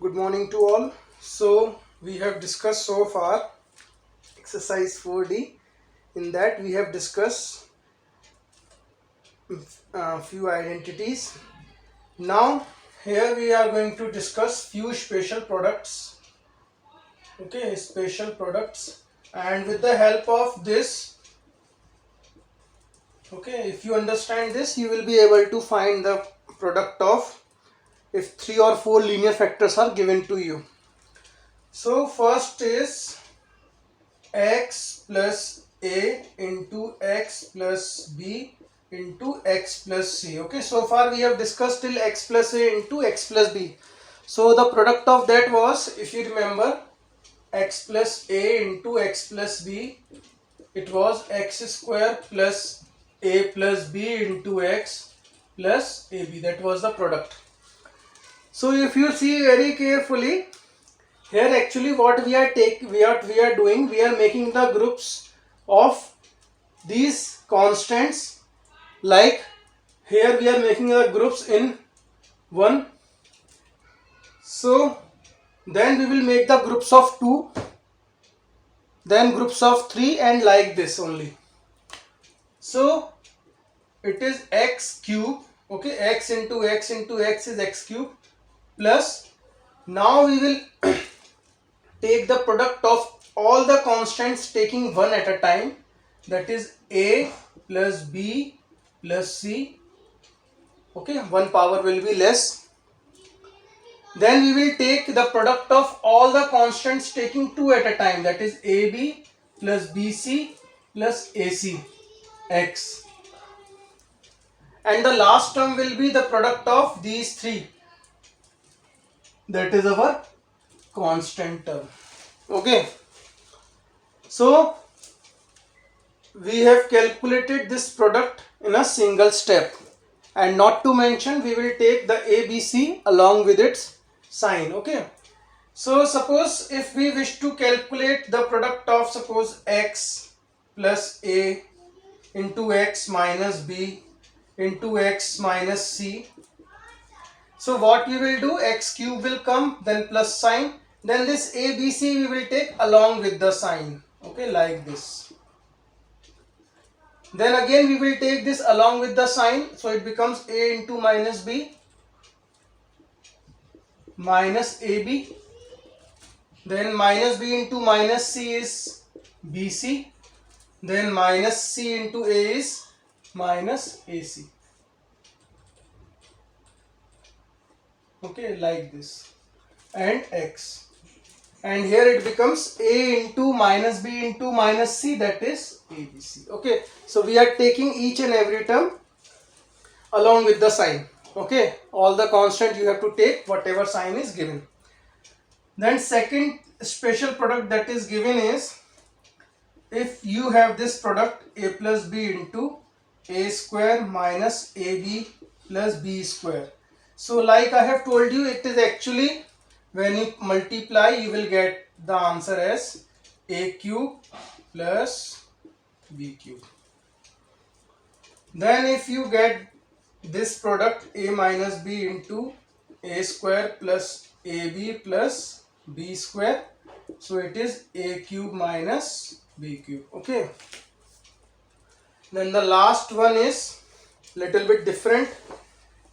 Good morning to all. So we have discussed so far exercise 4D. In that we have discussed a few identities. Now here we are going to discuss few special products. Okay, special products, and with the help of this, okay, if you understand this, you will be able to find the product of if three or four linear factors are given to you. So first is x plus a into x plus b into x plus c. Okay, so far we have discussed till x plus a into x plus b. So the product of that was, if you remember, x plus a into x plus b, it was x square plus a plus b into x plus ab. That was the product. So if you see very carefully, here actually what we are doing, we are making the groups of these constants. Like here we are making the groups in 1. So then we will make the groups of 2, then groups of 3, and like this only. So it is x cube. Okay, x into x into x is x cube, plus now we will take the product of all the constants taking one at a time, that is a plus b plus c. Okay, one power will be less. Then we will take the product of all the constants taking two at a time, that is ab plus bc plus ac x, and the last term will be the product of these three, that is our constant term. Okay, so we have calculated this product in a single step, and not to mention we will take the ABC along with its sign. Okay, so suppose if we wish to calculate the product of, suppose, x plus a into x minus b into x minus c, so what we will do, x cube will come, then plus sign, then this ABC we will take along with the sign. Okay, like this. Then again we will take this along with the sign, so it becomes a into minus b minus ab, then minus b into minus c is bc, then minus c into a is minus ac. Okay, like this, and x, and here it becomes a into minus b into minus c, that is abc. Okay, so we are taking each and every term along with the sign. Okay, all the constant you have to take whatever sign is given. Then second special product that is given is, if you have this product a plus b into a square minus ab plus b square. So like I have told you, it is actually, when you multiply you will get the answer as a cube plus b cube. Then if you get this product a minus b into a square plus ab plus b square, so it is a cube minus b cube. Okay, then the last one is little bit different.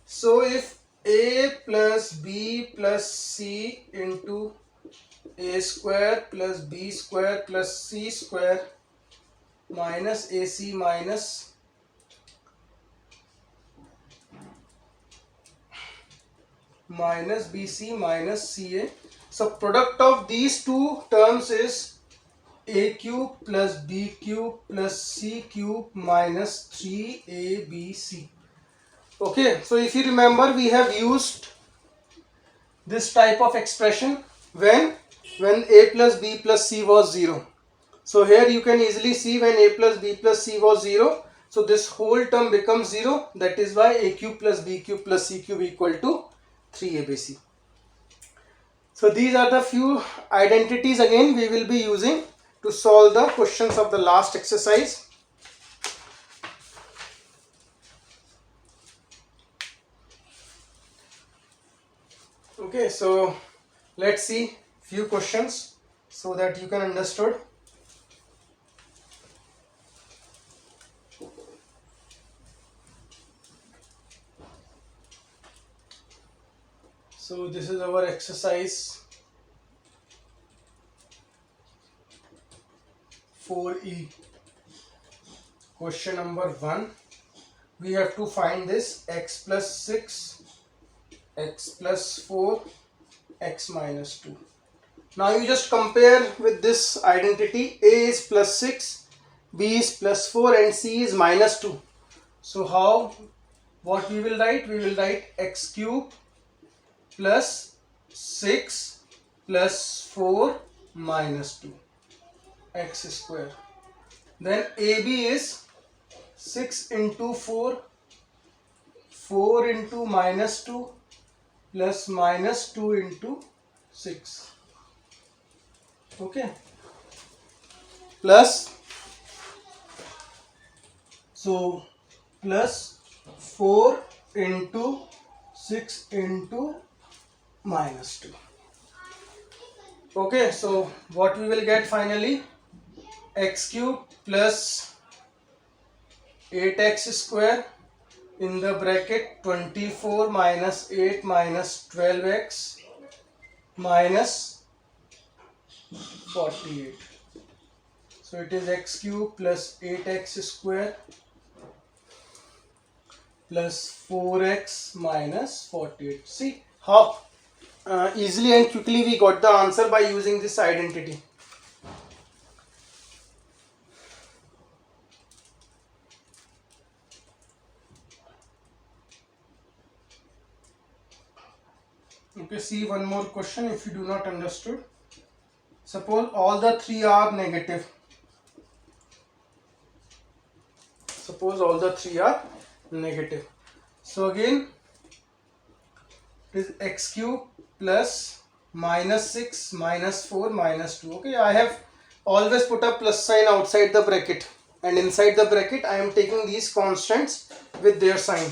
So if a plus b plus c into a square plus b square plus c square minus ac minus bc minus ca, so product of these two terms is a cube plus b cube plus c cube minus 3abc. Okay, so if you remember, we have used this type of expression when a plus b plus c was 0. So here you can easily see, when a plus b plus c was 0, so this whole term becomes 0. That is why a cube plus b cube plus c cube equal to 3abc. So these are the few identities again we will be using to solve the questions of the last exercise. Okay, so let's see few questions so that you can understood. So this is our exercise 4E. Question number 1. We have to find this x plus 6, x plus 4, x minus 2. Now you just compare with this identity. A is plus 6, B is plus 4 and C is minus 2. So what we will write? We will write x cube plus 6 plus 4 minus 2 x square. Then AB is 6 into 4, 4 into minus 2 plus minus 2 into 6. Okay. Plus, so plus 4 into 6 into minus 2. Okay, so what we will get finally? X cube plus 8x square in the bracket 24 minus 8 minus 12x minus 48. So it is x cube plus 8x square plus 4x minus 48. See how easily and quickly we got the answer by using this identity. Okay, see one more question if you do not understood. Suppose all the three are negative. Suppose all the three are negative. So again it is x cube plus minus 6 minus 4 minus 2. Okay, I have always put a plus sign outside the bracket, and inside the bracket I am taking these constants with their sign.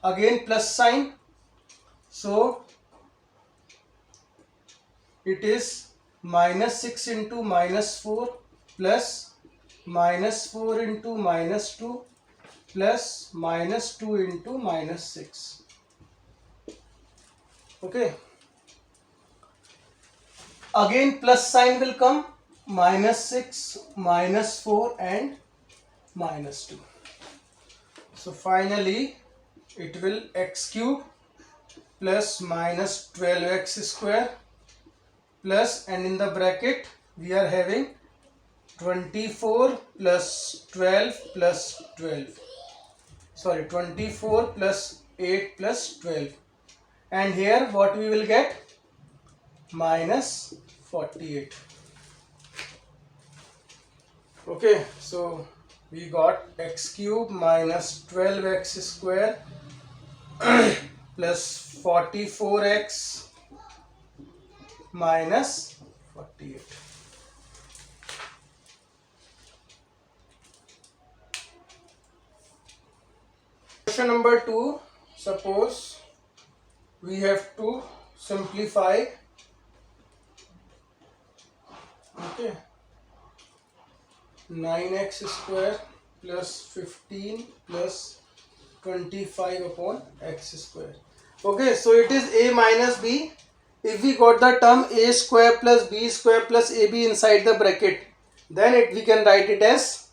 Again plus sign. So it is minus 6 into minus 4 plus minus 4 into minus 2 plus minus 2 into minus 6. Okay. Again plus sign will come, minus 6, minus 4 and minus 2. So finally it will x cube plus minus 12x square plus, and in the bracket we are having 24 plus 12 plus 12. Sorry, 24 plus 8 plus 12. And here what we will get? Minus 48. Okay, so we got x cube minus 12x square plus 44x minus 48. Question number 2. Suppose we have to simplify. Okay, 9x square plus 15 plus 25 upon x square. Okay, so it is a minus b. If we got the term a square plus b square plus ab inside the bracket, then we can write it as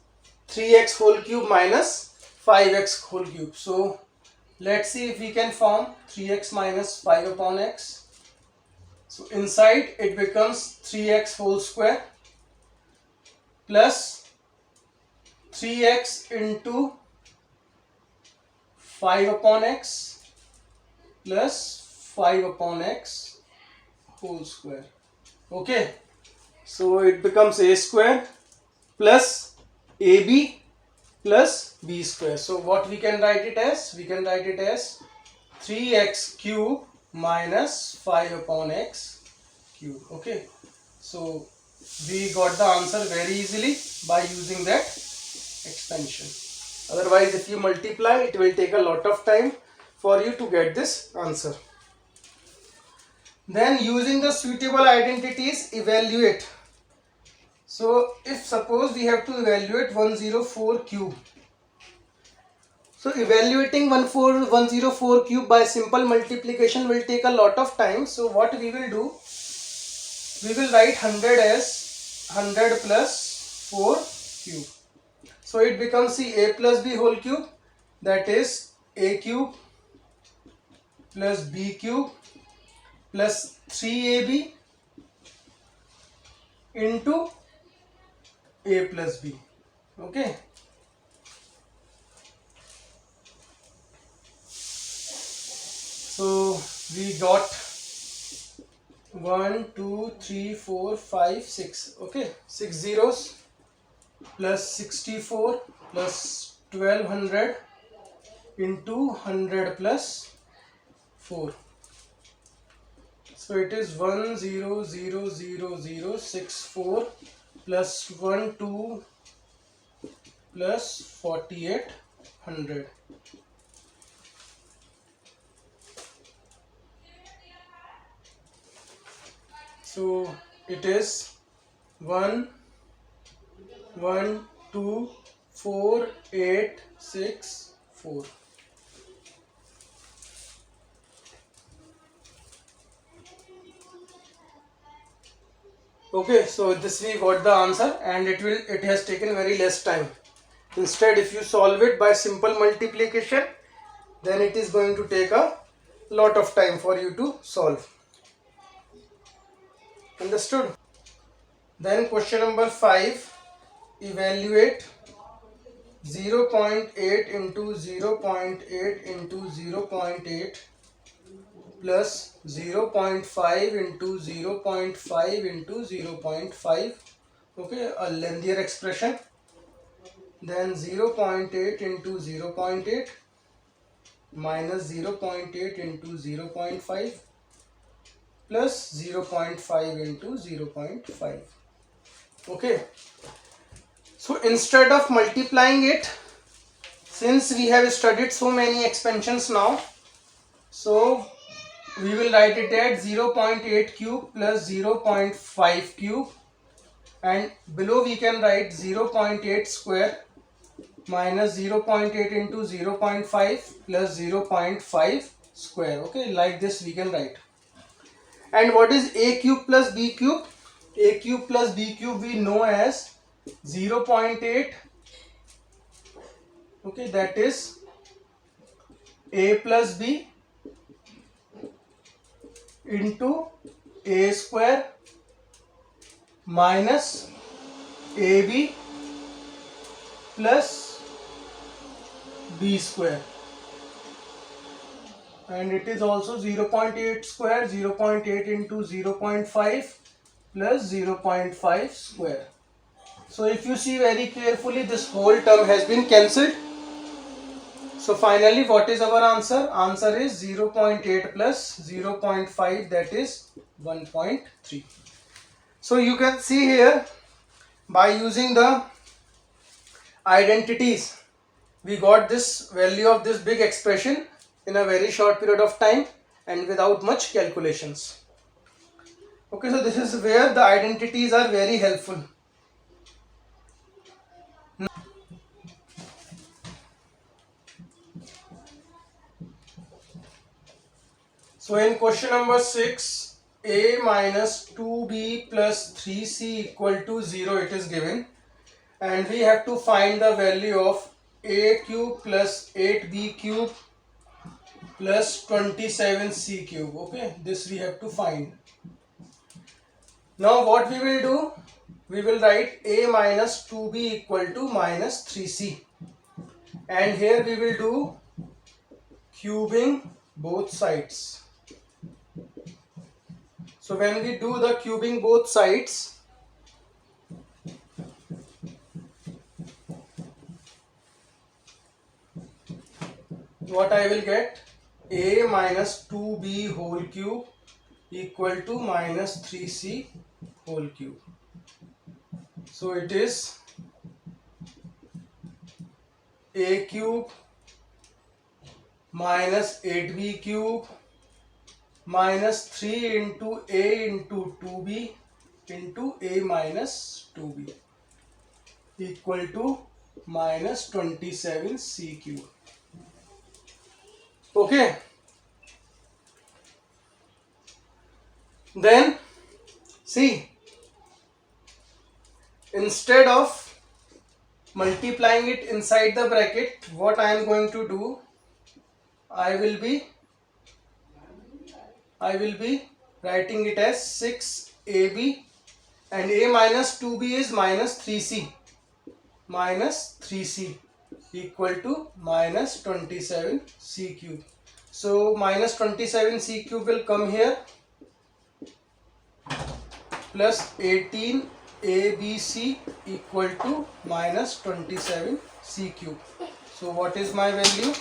3x whole cube minus 5x whole cube. So let's see if we can form 3x minus 5 upon x. So inside it becomes 3x whole square plus 3x into 5 upon x plus 5 upon x whole square. Okay, so it becomes a square plus ab plus b square. So what we can write it as? We can write it as 3x cube minus 5 upon x cube. Okay, so we got the answer very easily by using that expansion. Otherwise, if you multiply, it will take a lot of time for you to get this answer. Then using the suitable identities, evaluate. So if suppose we have to evaluate 104 cube. So evaluating 104 cube by simple multiplication will take a lot of time. So what we will do, we will write 100 as 100 plus 4 cube. So it becomes the a plus b whole cube, that is a cube plus b cube plus 3ab into a plus b. Okay. So we got 1, 2, 3, 4, 5, 6. Okay, 6 zeros plus 64 plus 1200 into 100 plus 4. So it is 100064 plus 12 plus 4800. So it is 1 1 2 4 8 6 4. Okay, so this we got the answer, and it has taken very less time. Instead, if you solve it by simple multiplication, then it is going to take a lot of time for you to solve. Understood? Then question number 5, evaluate 0.8 into 0.8 into 0.8 plus 0.5 into 0.5 into 0.5. Okay, a lengthier expression. Then 0.8 into 0.8 minus 0.8 into 0.5 plus 0.5 into 0.5. Okay, so instead of multiplying it, since we have studied so many expansions now, so we will write it at 0.8 cube plus 0.5 cube, and below we can write 0.8 square minus 0.8 into 0.5 plus 0.5 square. Okay, like this we can write. And what is a cube plus b cube? A cube plus b cube we know as 0.8. Okay, that is a plus b into a square minus ab plus b square, and it is also 0.8 square, 0.8 into 0.5 plus 0.5 square. So if you see very carefully, this whole term has been cancelled. So finally, what is our answer? Answer is 0.8 plus 0.5, that is 1.3. So you can see here, by using the identities, we got this value of this big expression in a very short period of time and without much calculations. Okay, so this is where the identities are very helpful. So in question number 6, a minus 2b plus 3c equal to 0 it is given, and we have to find the value of a cube plus 8b cube plus 27c cube. Okay, this we have to find. Now what we will do, we will write a minus 2b equal to minus 3c, and here we will do cubing both sides. So when we do the cubing both sides, what I will get, a minus 2b whole cube equal to minus 3c whole cube. So it is a cube minus 8b cube minus 3 into a into 2b into a minus 2b equal to minus 27 c cube. Okay. Then see, instead of multiplying it inside the bracket, what I am going to do, I will be writing it as 6ab, and a minus 2b is minus 3c equal to minus 27 c cube. So minus 27 c cube will come here, plus 18 ABC equal to minus 27 c cube. So what is my value?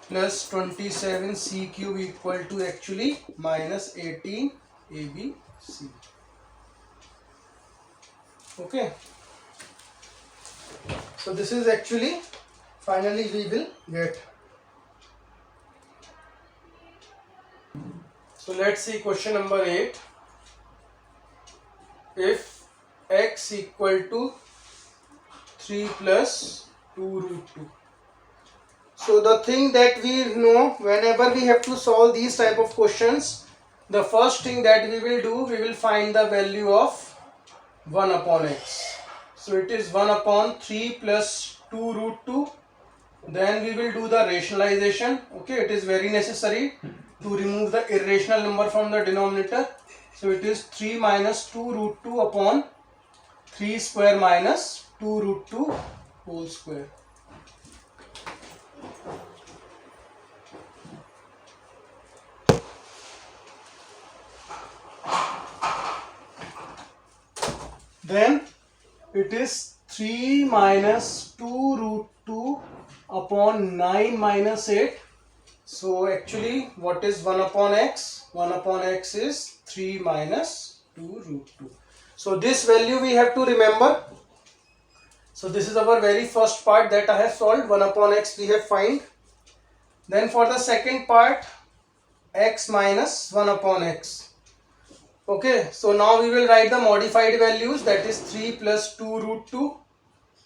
Plus 27 c cube equal to actually minus 18 ABC. Okay. So this is actually finally we will get. So let's see question number 8. If x equal to 3 plus 2 root 2. So the thing that we know, whenever we have to solve these type of questions, the first thing that we will do, we will find the value of 1 upon x. So it is 1 upon 3 plus 2 root 2. Then we will do the rationalization. Okay, it is very necessary to remove the irrational number from the denominator. So it is 3 minus 2 root 2 upon 3 square minus 2 root 2 whole square. Then it is 3 minus 2 root 2 upon 9 minus 8. So actually what is 1 upon x? 1 upon x is 3 minus 2 root 2. So this value we have to remember. So this is our very first part that I have solved. 1 upon x we have find. Then for the second part, x minus 1 upon x. Okay, so now we will write the modified values, that is 3 plus 2 root 2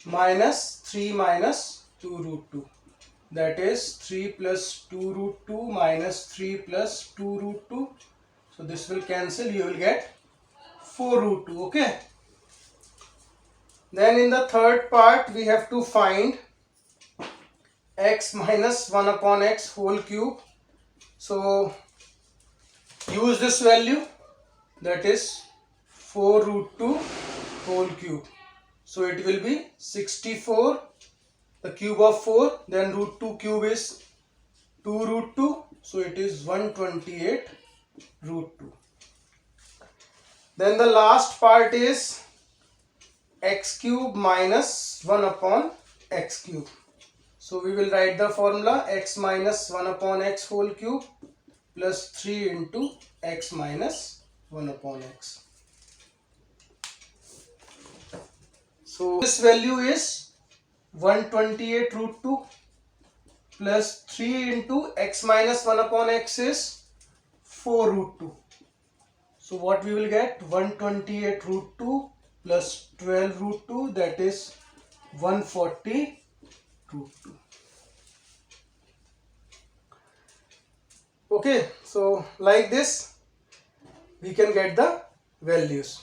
minus 3 minus 2 root 2. That is 3 plus 2 root 2 minus 3 plus 2 root 2. So this will cancel, you will get 4 root 2. Okay. Then in the third part we have to find x minus 1 upon x whole cube. So use this value, that is 4 root 2 whole cube. So it will be 64, the cube of 4, then root 2 cube is 2 root 2. So it is 128 root 2. Then the last part is x cube minus 1 upon x cube. So we will write the formula, x minus 1 upon x whole cube plus 3 into x minus 1 upon x. So this value is 128 root 2 plus 3 into x minus 1 upon x is 4 root 2. So what we will get? 128 root 2 plus 12 root 2, that is 140 root 2. Okay, so like this we can get the values.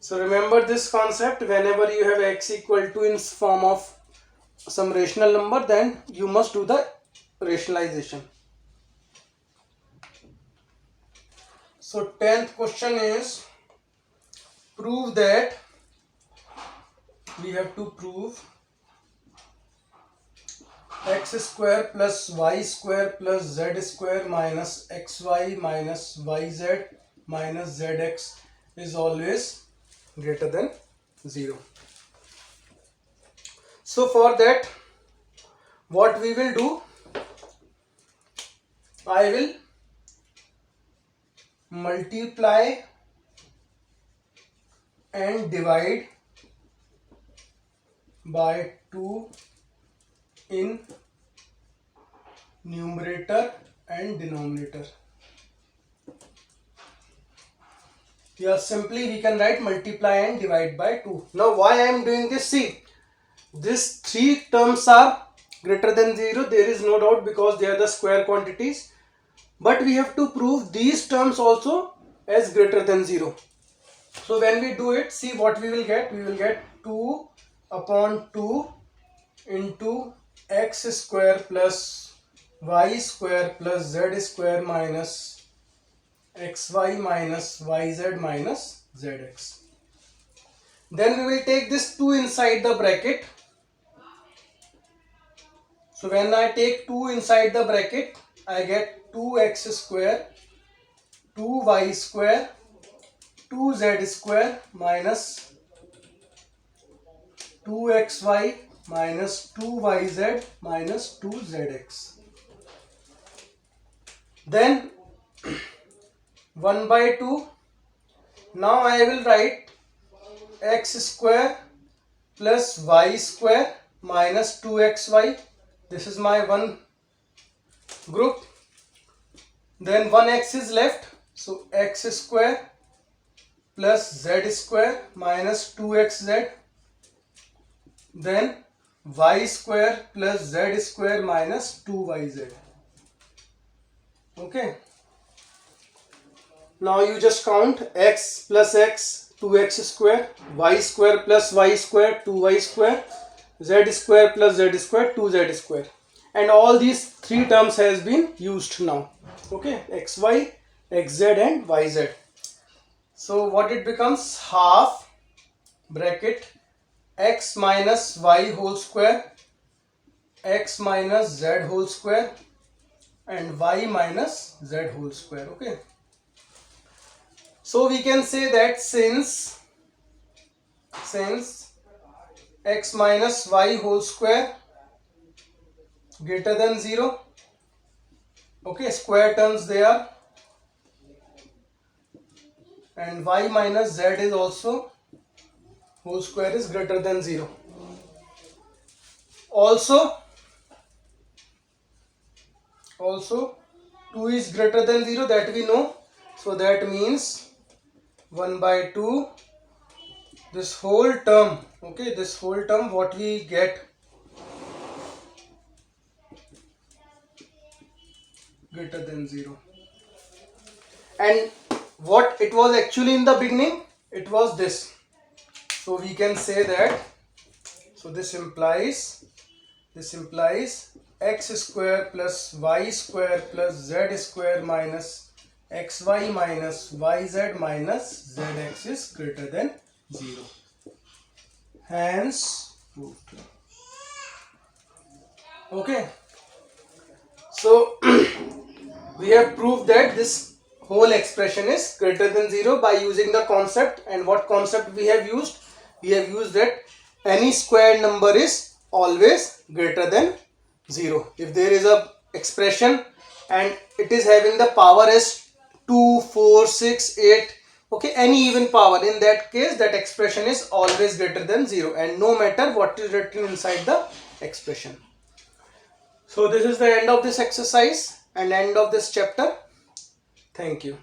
So remember this concept, whenever you have x equal to in form of some rational number, then you must do the rationalization. So 10th question is, prove that, we have to prove x square plus y square plus z square minus xy minus yz minus zx is always greater than 0. So for that, what we will do, I will multiply and divide by 2 in numerator and denominator. Here simply we can write multiply and divide by 2. Now why I am doing this? See, these three terms are greater than 0. There is no doubt because they are the square quantities. But we have to prove these terms also as greater than 0. So when we do it, see what we will get. We will get 2 upon 2 into x square plus y square plus z square minus xy minus yz minus zx. Then we will take this 2 inside the bracket. So when I take 2 inside the bracket, I get 2x square, 2y square, 2z square minus 2xy minus 2yz minus 2zx. Then 1 by 2. Now I will write x square plus y square minus 2xy. This is my one group. Then 1x is left. So x square plus z square minus 2xz. Then y square plus z square minus 2yz. Okay. Now you just count x plus x, 2x square, y square plus y square, 2y square, z square plus z square, 2z square. And all these three terms has been used now. Okay, xy, xz and yz. So what it becomes? Half bracket x minus y whole square, x minus z whole square and y minus z whole square. Okay. So we can say that since x minus y whole square greater than 0, okay, square terms they are, and y minus z is also whole square is greater than 0. Also 2 is greater than 0, that we know. So that means 1 by 2, this whole term, okay, this whole term what we get greater than 0. And what it was actually in the beginning, it was this. So we can say that, so this implies x square plus y square plus z square minus xy minus yz minus zx is greater than 0. Hence proved. Okay. So we have proved that this whole expression is greater than 0 by using the concept. And what concept we have used? We have used that any square number is always greater than 0. If there is a expression and it is having the power as 2, 4, 6, 8, okay, any even power, in that case that expression is always greater than 0, and no matter what is written inside the expression. So this is the end of this exercise and end of this chapter. Thank you.